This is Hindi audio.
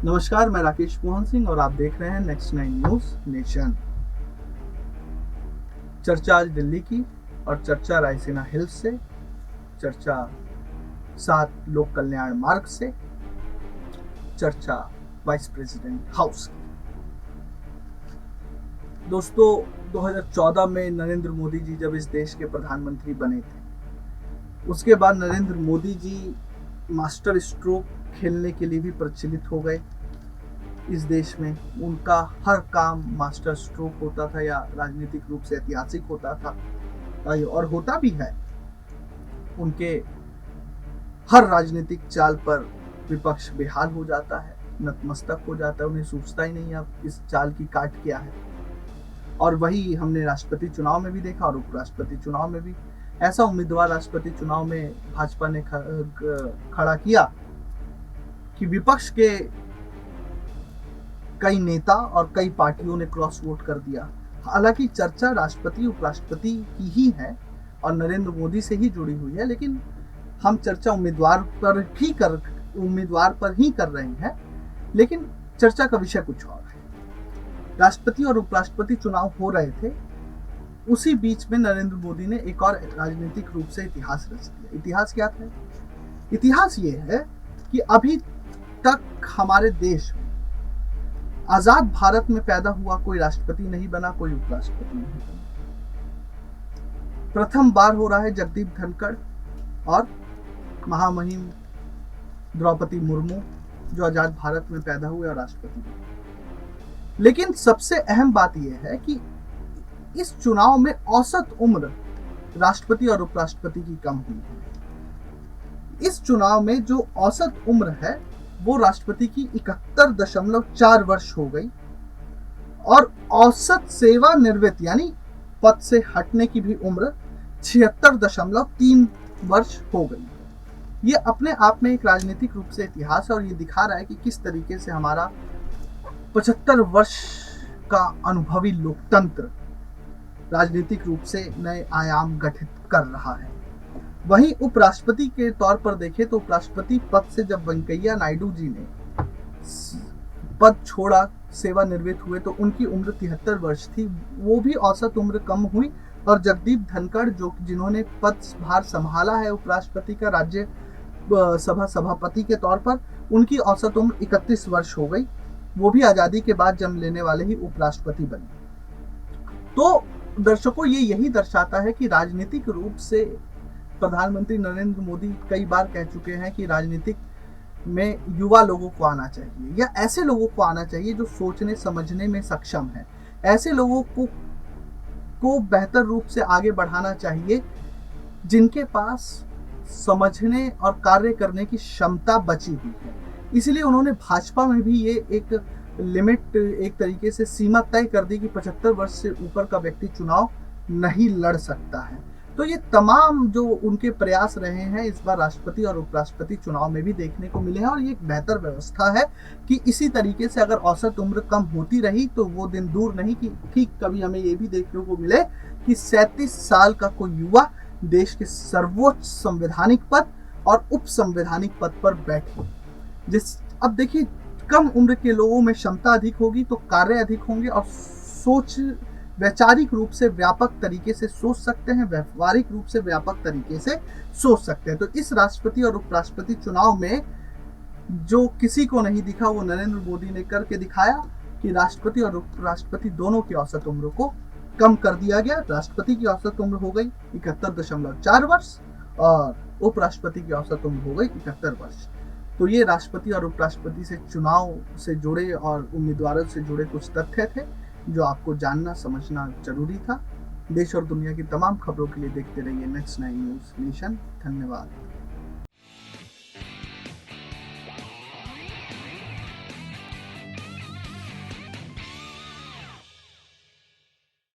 नमस्कार, मैं राकेश मोहन सिंह और आप देख रहे हैं नेक्स्ट 9 न्यूज नेशन। चर्चा आज दिल्ली की और चर्चा रायसीना हिल्स से, चर्चा 7 लोक कल्याण मार्ग से, चर्चा वाइस प्रेसिडेंट हाउस की। दोस्तों, 2014 में नरेंद्र मोदी जी जब इस देश के प्रधानमंत्री बने थे, उसके बाद नरेंद्र मोदी जी मास्टर स्ट्रोक खेलने के लिए भी प्रचलित हो गए। इस देश में उनका हर काम मास्टर स्ट्रोक होता था या राजनीतिक रूप से ऐतिहासिक होता था और होता भी है। उनके हर राजनीतिक चाल पर विपक्ष बेहाल हो जाता है, नतमस्तक हो जाता है, उन्हें सूझता ही नहीं अब इस चाल की काट क्या है। और वही हमने राष्ट्रपति चुनाव में भी देखा और उपराष्ट्रपति चुनाव में भी। ऐसा उम्मीदवार राष्ट्रपति चुनाव में भाजपा ने खड़ा किया कि विपक्ष के कई नेता और कई पार्टियों ने क्रॉस वोट कर दिया। हालांकि चर्चा राष्ट्रपति उपराष्ट्रपति की ही है और नरेंद्र मोदी से ही जुड़ी हुई है, लेकिन हम चर्चा उम्मीदवार पर ही कर रहे हैं। लेकिन चर्चा का विषय कुछ और है। राष्ट्रपति और उपराष्ट्रपति चुनाव हो रहे थे, उसी बीच में नरेंद्र मोदी ने एक और राजनीतिक रूप से इतिहास रच दिया। इतिहास क्या था? इतिहास ये है कि अभी तक हमारे देश में आजाद भारत में पैदा हुआ कोई राष्ट्रपति नहीं बना, कोई उपराष्ट्रपति नहीं बना। प्रथम बार हो रहा है जगदीप धनखड़ और महामहिम द्रौपदी मुर्मू, जो आजाद भारत में पैदा हुए और राष्ट्रपति बने। लेकिन सबसे अहम बात यह है कि इस चुनाव में औसत उम्र राष्ट्रपति और उपराष्ट्रपति की कम हुई है। इस चुनाव में जो औसत उम्र है वो राष्ट्रपति की 71.4 वर्ष हो गई और औसत सेवानिवृत्त यानी पद से हटने की भी उम्र 76.3 वर्ष हो गई। ये अपने आप में एक राजनीतिक रूप से इतिहास है और ये दिखा रहा है कि किस तरीके से हमारा 75 वर्ष का अनुभवी लोकतंत्र राजनीतिक रूप से नए आयाम गठित कर रहा है। वहीं उपराष्ट्रपति के तौर पर देखें तो उपराष्ट्रपति पद से जब वेंकैया नायडू जी ने पद छोड़ा, सेवानिवृत्त हुए, तो उनकी उम्र 73 वर्ष थी। वो भी औसत उम्र कम हुई। और जगदीप धनखड़ जिन्होंने पदभार संभाला है उपराष्ट्रपति का राज्य सभा सभापति के तौर पर, उनकी औसत उम्र 31 वर्ष हो गई। वो भी आजादी के बाद जन्म लेने वाले ही उपराष्ट्रपति बने। तो दर्शकों, ये यही दर्शाता है कि राजनीतिक रूप से प्रधानमंत्री नरेंद्र मोदी कई बार कह चुके हैं कि राजनीतिक में युवा लोगों को आना चाहिए, या ऐसे लोगों को आना चाहिए जो सोचने समझने में सक्षम है। ऐसे लोगों को बेहतर रूप से आगे बढ़ाना चाहिए जिनके पास समझने और कार्य करने की क्षमता बची हुई है। इसलिए उन्होंने भाजपा में भी ये एक लिमिट, एक तरीके से सीमा तय कर दी कि 75 वर्ष से ऊपर का व्यक्ति चुनाव नहीं लड़ सकता है। तो ये तमाम जो उनके प्रयास रहे हैं इस बार राष्ट्रपति और उपराष्ट्रपति चुनाव में भी देखने को मिले हैं और ये एक बेहतर व्यवस्था है कि इसी तरीके से अगर औसत उम्र कम होती रही तो वो दिन दूर नहीं कि ठीक कभी हमें ये भी देखने को मिले कि 37 साल का कोई युवा देश के सर्वोच्च संवैधानिक पद और उप संवैधानिक पद पर बैठे। अब देखिए, कम उम्र के लोगों में क्षमता अधिक होगी तो कार्य अधिक होंगे और सोच वैचारिक रूप से व्यापक तरीके से सोच सकते हैं, व्यवहारिक रूप से व्यापक तरीके से सोच सकते हैं। तो इस राष्ट्रपति और उपराष्ट्रपति चुनाव में जो किसी को नहीं दिखा वो नरेंद्र मोदी ने करके दिखाया कि राष्ट्रपति और उपराष्ट्रपति दोनों की औसत उम्र को कम कर दिया गया। राष्ट्रपति की औसत उम्र हो गई 71.4 वर्ष और उपराष्ट्रपति की औसत उम्र हो गई 71 वर्ष। तो ये राष्ट्रपति और उपराष्ट्रपति से चुनाव से जुड़े और उम्मीदवारों से जुड़े कुछ तथ्य थे जो आपको जानना समझना जरूरी था। देश और दुनिया की तमाम खबरों के लिए देखते रहिए नेक्स्ट 9 न्यूज नेशन। धन्यवाद।